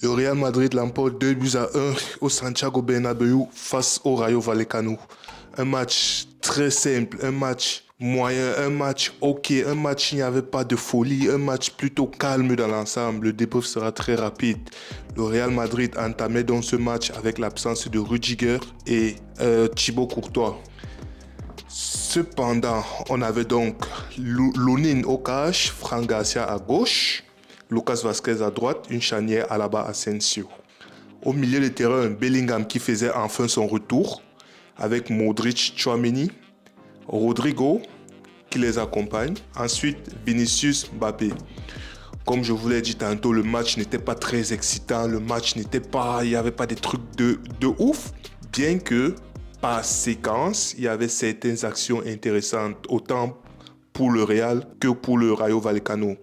Le Real Madrid l'emporte 2 buts à 1 au Santiago Bernabéu face au Rayo Vallecano. Un match très simple, un match moyen, un match ok, un match où il n'y avait pas de folie, un match plutôt calme dans l'ensemble. Le débrief sera très rapide. Le Real Madrid entamait donc ce match avec l'absence de Rudiger et Thibaut Courtois. Cependant, on avait donc Lunin au cash, Fran Garcia à gauche, Lucas Vazquez à droite, une charnière Alaba Asensio. Au milieu de terrain, Bellingham qui faisait enfin son retour avec Modric, Tchouaméni, Rodrigo qui les accompagne. Ensuite, Vinicius, Mbappé. Comme je vous l'ai dit tantôt, le match n'était pas très excitant, il n'y avait pas des trucs de ouf, bien que par séquence, il y avait certaines actions intéressantes, autant pour le Real que pour le Rayo Vallecano.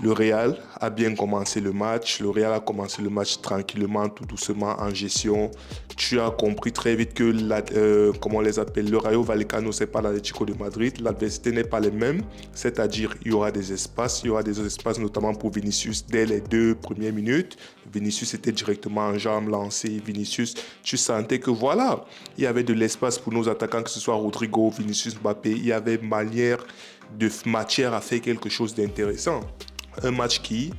Le Real a bien commencé le match. Le Real a commencé le match tranquillement, tout doucement, en gestion. Tu as compris très vite que, comment on les appelle, le Rayo Vallecano, c'est pas l'Atlético de Madrid. L'adversité n'est pas les mêmes. C'est-à-dire, il y aura des espaces. Il y aura des espaces notamment pour Vinicius dès les 2 premières minutes. Vinicius était directement en jambes lancées. Vinicius, tu sentais que voilà, il y avait de l'espace pour nos attaquants, que ce soit Rodrigo, Vinicius, Mbappé. Il y avait matière à faire quelque chose d'intéressant. Un match qui,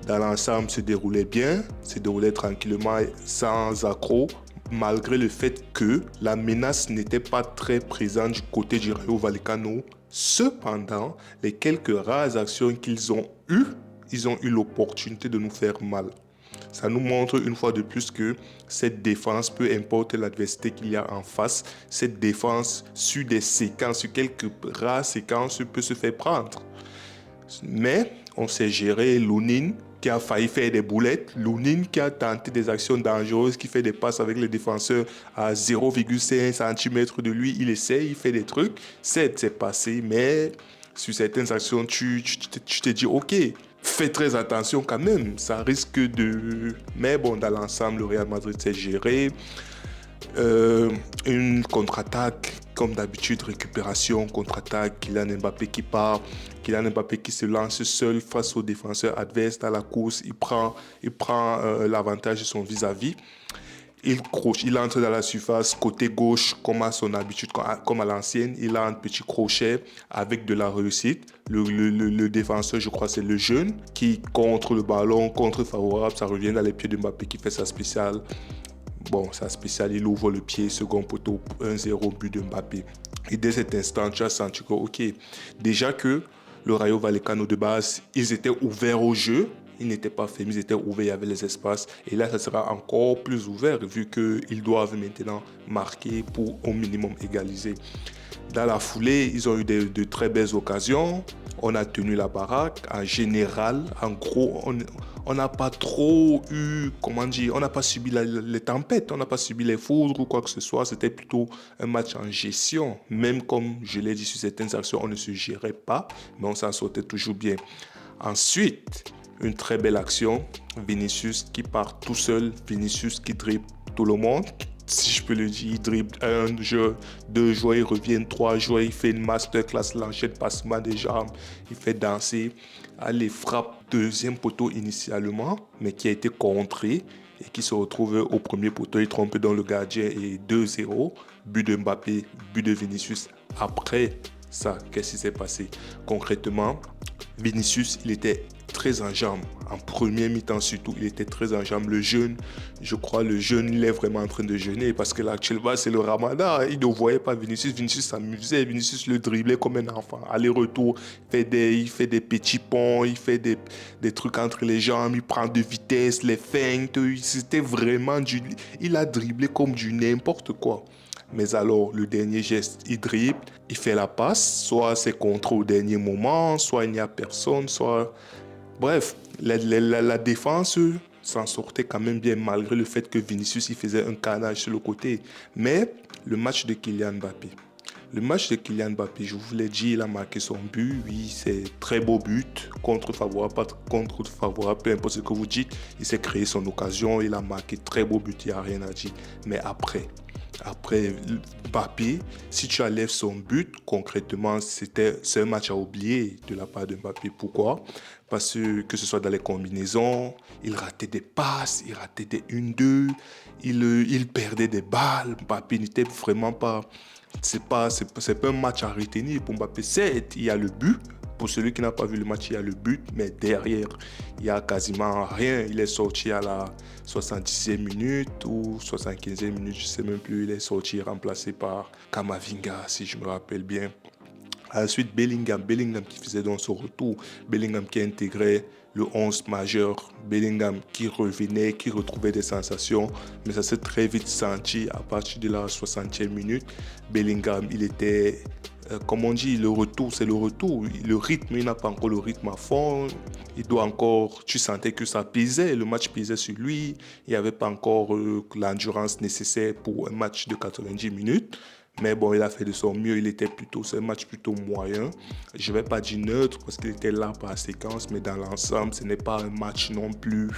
dans l'ensemble, se déroulait bien, se déroulait tranquillement, sans accroc, malgré le fait que la menace n'était pas très présente du côté du Rayo Vallecano. Cependant, les quelques rares actions qu'ils ont eues, ils ont eu l'opportunité de nous faire mal. Ça nous montre une fois de plus que cette défense, peu importe l'adversité qu'il y a en face, cette défense sur des séquences, sur quelques rares séquences, peut se faire prendre. Mais on s'est géré. Lunin qui a failli faire des boulettes, Lunin qui a tenté des actions dangereuses, qui fait des passes avec les défenseurs à 0,5 cm de lui, il essaie, il fait des trucs, c'est passé, mais sur certaines actions, tu te dis ok, fais très attention quand même, ça risque de... Mais bon, dans l'ensemble, le Real Madrid s'est géré. Une contre-attaque, comme d'habitude, récupération, contre-attaque, Kylian Mbappé qui part, Kylian Mbappé qui se lance seul face au défenseur adverse dans la course, il prend l'avantage de son vis-à-vis. Il entre dans la surface, côté gauche, comme à son habitude, comme à l'ancienne, il a un petit crochet avec de la réussite. Le défenseur, je crois, c'est le jeune qui contre le ballon, contre favorable, ça revient dans les pieds de Mbappé qui fait sa spéciale. Bon, sa spéciale, il ouvre le pied, second poteau, 1-0, but de Mbappé. Et dès cet instant, tu as senti que, ok, déjà que le Rayo Vallecano de base, ils étaient ouverts au jeu, ils n'étaient pas fermés, ils étaient ouverts, il y avait les espaces. Et là, ça sera encore plus ouvert vu qu'ils doivent maintenant marquer pour au minimum égaliser. Dans la foulée, ils ont eu de très belles occasions. On a tenu la baraque. En général, en gros, on n'a pas trop eu, comment dire, on n'a pas subi les tempêtes, on n'a pas subi les foudres ou quoi que ce soit. C'était plutôt un match en gestion. Même comme je l'ai dit sur certaines actions, on ne se gérait pas, mais on s'en sortait toujours bien. Ensuite, une très belle action. Vinicius qui part tout seul. Vinicius qui dribble tout le monde. Si je peux le dire, il dribble un jeu, 2 joueurs, il revient 3 joueurs, il fait une masterclass, l'enchaîne passement des jambes, il fait danser. Allez, frappe deuxième poteau initialement, mais qui a été contré et qui se retrouve au premier poteau, il trompe dans le gardien et 2-0, but de Mbappé, but de Vinicius. Après ça, qu'est-ce qui s'est passé? Concrètement, Vinicius, il était très en jambes. En première mi-temps surtout, il était très en jambes. Le jeune, je crois, il est vraiment en train de jeûner parce que là, actuellement, c'est le ramadan. Il ne voyait pas Vinicius. Vinicius s'amusait. Vinicius le driblait comme un enfant. Aller-retour, il fait des petits ponts, il fait des trucs entre les jambes, il prend de vitesse, les feintes. C'était vraiment il a dribblé comme du n'importe quoi. Mais alors, le dernier geste, il dribble, il fait la passe, soit c'est contre au dernier moment, soit il n'y a personne, soit... Bref, la défense s'en sortait quand même bien malgré le fait que Vinicius il faisait un carnage sur le côté. Mais le match de Kylian Mbappé. Le match de Kylian Mbappé, je vous l'ai dit, il a marqué son but. Oui, c'est très beau but. Contre favorable, pas contre favorable, peu importe ce que vous dites. Il s'est créé son occasion, il a marqué très beau but, il n'y a rien à dire. Mais après, Après, Mbappé, si tu enlèves son but, concrètement, c'est un match à oublier de la part de Mbappé. Pourquoi? Parce que ce soit dans les combinaisons, il ratait des passes, il ratait des 1-2, il perdait des balles. Mbappé n'était vraiment pas. C'est pas un match à retenir pour Mbappé. Certes, il y a le but. Pour celui qui n'a pas vu le match, il y a le but, mais derrière, il n'y a quasiment rien. Il est sorti à la 70e minute ou 75e minute, je ne sais même plus. Il est sorti remplacé par Kamavinga, si je me rappelle bien. Ensuite, Bellingham qui faisait donc son retour. Bellingham qui intégrait le 11 majeur. Bellingham qui revenait, qui retrouvait des sensations. Mais ça s'est très vite senti à partir de la 60e minute. Bellingham, il était, comme on dit, le retour, c'est le retour. Le rythme, il n'a pas encore le rythme à fond. Il doit encore, tu sentais que ça pesait, le match pesait sur lui. Il n'y avait pas encore l'endurance nécessaire pour un match de 90 minutes. Mais bon, il a fait de son mieux. C'est un match plutôt moyen. Je ne vais pas dire neutre parce qu'il était là par séquence, mais dans l'ensemble, ce n'est pas un match non plus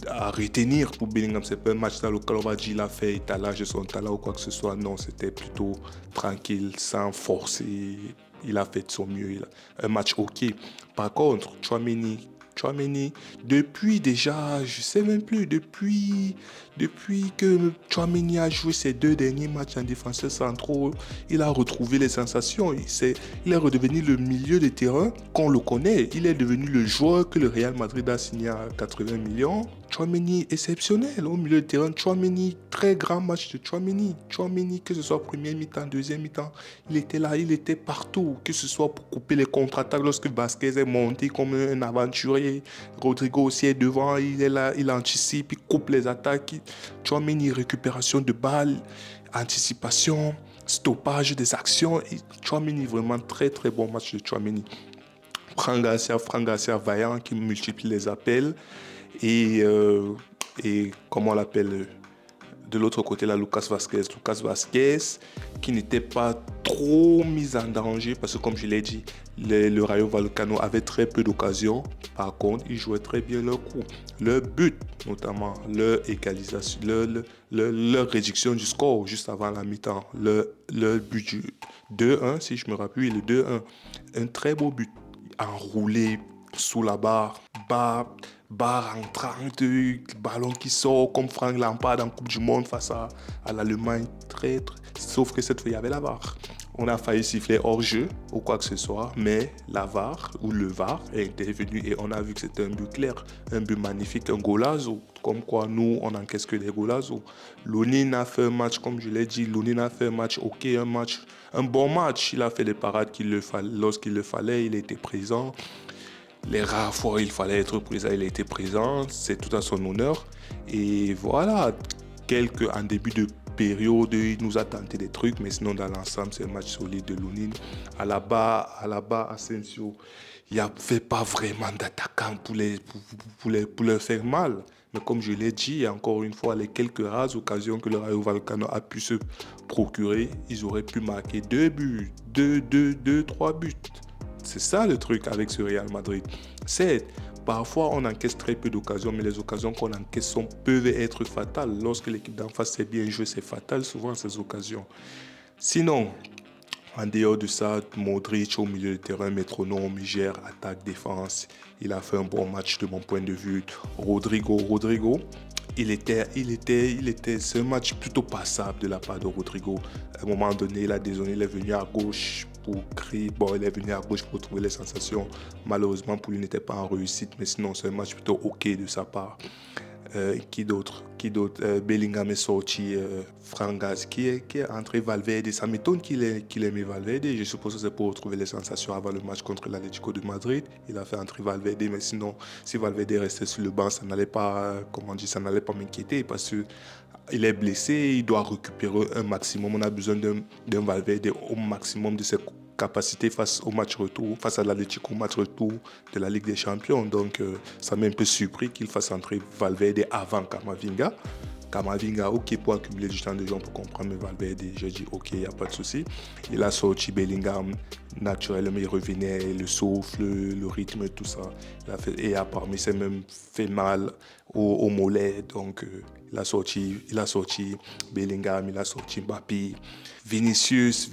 à retenir pour Bellingham. Ce n'est pas un match dans lequel on va dire qu'il a fait étalage de son talent ou quoi que ce soit. Non, c'était plutôt tranquille, sans forcer. Il a fait de son mieux. Un match OK. Par contre, Tchouaméni, depuis déjà, je ne sais même plus, depuis que Tchouaméni a joué ses 2 derniers matchs en défenseur central, il a retrouvé les sensations. Il est redevenu le milieu de terrain qu'on le connaît. Il est devenu le joueur que le Real Madrid a signé à 80 millions. Tchouaméni exceptionnel au milieu de terrain. Tchouaméni, très grand match de Tchouaméni. Tchouaméni, que ce soit première mi-temps, deuxième mi-temps, il était là, il était partout. Que ce soit pour couper les contre-attaques lorsque Vasquez est monté comme un aventurier. Rodrigo aussi est devant, il est là, il anticipe, il coupe les attaques. Tchouaméni, récupération de balles, anticipation, stoppage des actions. Tchouaméni, vraiment très très bon match de Tchouaméni. Franck Garcia vaillant qui multiplie les appels. Et comment on l'appelle de l'autre côté, là, Lucas Vasquez, qui n'était pas trop mis en danger parce que, comme je l'ai dit, le Rayo Vallecano avait très peu d'occasions. Par contre, ils jouaient très bien leur coup. Leur but, notamment, leur égalisation, leur réduction du score juste avant la mi-temps. Leur but du 2-1, si je me rappelle, le 2-1. Un très beau but enroulé sous la barre entrante, ballon qui sort comme Frank Lampard en Coupe du Monde face à l'Allemagne. Sauf que cette fois, il y avait la VAR. On a failli siffler hors-jeu ou quoi que ce soit, mais la VAR ou le VAR est intervenu et on a vu que c'était un but clair, un but magnifique, un golazo. Comme quoi, nous, on n'encaisse que des golazos. Lonin a fait un match, comme je l'ai dit, Lonin a fait un match OK, un bon match. Il a fait les parades lorsqu'il le fallait, il était présent. Les rares fois où il fallait être présent, il était présent. C'est tout à son honneur. Et voilà, en début de période, il nous a tenté des trucs, mais sinon, dans l'ensemble, c'est un match solide de Lonin. À la barre, Asensio, il n'y avait pas vraiment d'attaquant pour leur faire mal. Mais comme je l'ai dit, encore une fois, les quelques rares occasions que le Rayo Vallecano a pu se procurer, ils auraient pu marquer 2 buts, 3 buts. C'est ça le truc avec ce Real Madrid. Parfois, on encaisse très peu d'occasions, mais les occasions qu'on encaisse peuvent être fatales. Lorsque l'équipe d'en face sait bien jouer, c'est fatal souvent ces occasions. Sinon, en dehors de ça, Modric au milieu de terrain, métronome, il gère attaque, défense. Il a fait un bon match de mon point de vue. Rodrigo, c'est un match plutôt passable de la part de Rodrigo. À un moment donné, il est venu à gauche pour créer. Bon, il est venu à gauche pour trouver les sensations. Malheureusement, pour lui, il n'était pas en réussite, mais sinon, c'est un match plutôt OK de sa part. Qui d'autre Bellingham est sorti. Frangas qui est entré Valverde. Ça m'étonne qu'il ait mis Valverde. Je suppose que c'est pour retrouver les sensations avant le match contre l'Atlético de Madrid. Il a fait entrer Valverde, mais sinon, si Valverde restait sur le banc, ça n'allait pas m'inquiéter parce que il est blessé, il doit récupérer un maximum. On a besoin d'un Valverde au maximum de ses capacité face au match retour, face à l'Atlético au match retour de la Ligue des Champions. Donc, ça m'a un peu surpris qu'il fasse entrer Valverde avant Kamavinga. Kamavinga, OK, pour accumuler du temps de jeu, pour comprendre, mais Valverde, j'ai dit OK, il n'y a pas de souci. Il a sorti Bellingham, naturellement, il revenait, le souffle, le rythme, tout ça. Et apparemment, il s'est même fait mal au mollet. Donc, Il a sorti Bellingham, il a sorti Mbappé. Vinicius,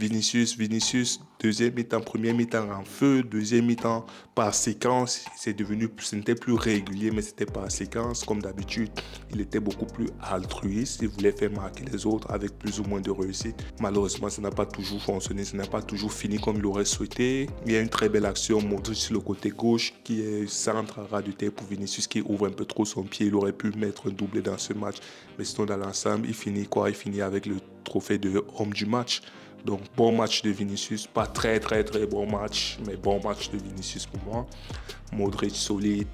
deuxième mi-temps, premier mi-temps en feu, deuxième mi-temps par séquence, ce n'était plus régulier, mais c'était par séquence, comme d'habitude. Il était beaucoup plus altruiste, il voulait faire marquer les autres avec plus ou moins de réussite. Malheureusement, ça n'a pas toujours fonctionné, ça n'a pas toujours fini comme il l'aurait souhaité. Il y a une très belle action, Modric sur le côté gauche, qui est centre à ras de terre pour Vinicius, qui ouvre un peu trop son pied. Il aurait pu mettre un doublé dans ce match, mais sinon dans l'ensemble, il finit avec le trophée de homme du match. Donc bon match de Vinicius, pas très bon match, mais bon match de Vinicius pour moi. Modric solide,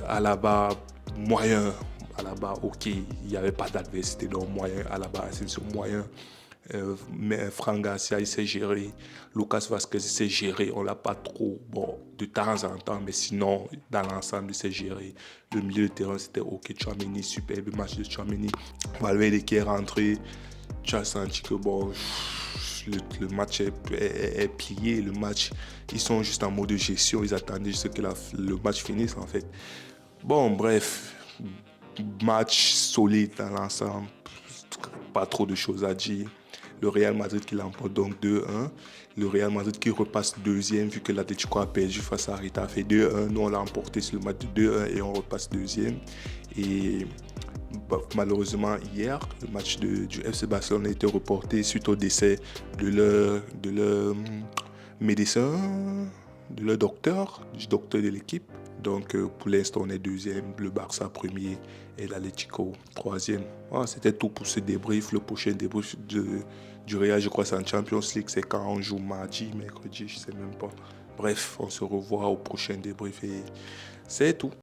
Alaba moyen, Alaba ok, il n'y avait pas d'adversité donc moyen, Alaba c'est moyen. Mais Fran Garcia il s'est géré, Lucas Vazquez il s'est géré, on l'a pas trop, bon de temps en temps, mais sinon dans l'ensemble il s'est géré. Le milieu de terrain c'était ok, Tchouaméni, superbe match de Tchouaméni. Valverde qui est rentré, tu as senti que bon, le match est plié, le match, ils sont juste en mode de gestion, ils attendaient juste que le match finisse en fait. Bon, bref, match solide dans l'ensemble, pas trop de choses à dire. Le Real Madrid qui l'emporte donc 2-1. Le Real Madrid qui repasse deuxième vu que l'Atlético a perdu face à Rita fait 2-1. Nous on l'a emporté sur le match de 2-1 et on repasse deuxième. Et malheureusement hier, le match du FC Barcelone a été reporté suite au décès de leur médecin, de leur docteur, du docteur de l'équipe. Donc pour l'instant on est deuxième, le Barça premier et l'Atlético troisième. C'était tout pour ce débrief. Le prochain débrief du Real, je crois c'est en Champions League, c'est quand on joue mardi, mercredi, je sais même pas. Bref, on se revoit au prochain débrief et c'est tout.